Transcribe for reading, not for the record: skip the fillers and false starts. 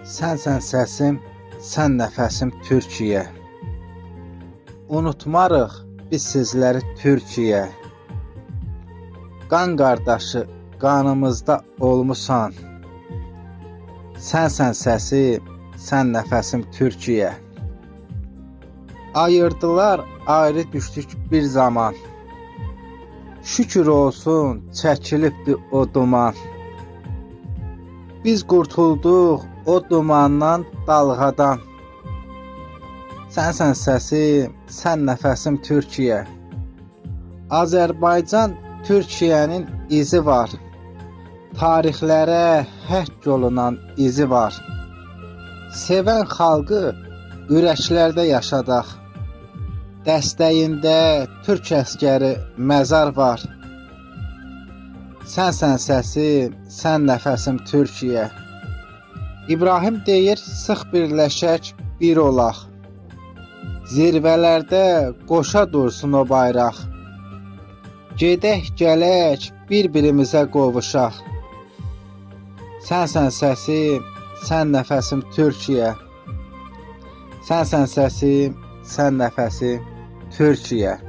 Sənsən səsim, sən nəfəsim Türkiyə. Unutmarıq biz sizləri Türkiyə. Qan qardaşı qanımızda olmusan. Sənsən səsim, sən nəfəsim Türkiyə. Ayırdılar, ayrı düşdük bir zaman. Şükür olsun, çəkilibdi o duman. Biz qurtulduq o dumandan, dalğadan. Sənsən səsim, sən nəfəsim Türkiyə. Azərbaycan Türkiyənin izi var. Tarixlərə həkk olunan izi var. Sevən xalqı ürəklərdə yaşadaq. Dəstəyində türk əskəri məzar var. Sənsən səsim, sən nəfəsim Türkiyə. İbrahim deyir, sıx birləşək, bir olaq. Zirvələrdə qoşa dursun o bayraq. Gedək, gələk, bir-birimizə qovuşaq. Sənsən səsim, sən nəfəsim Türkiyə. Sənsən səsim, sən nəfəsim Türkiyə.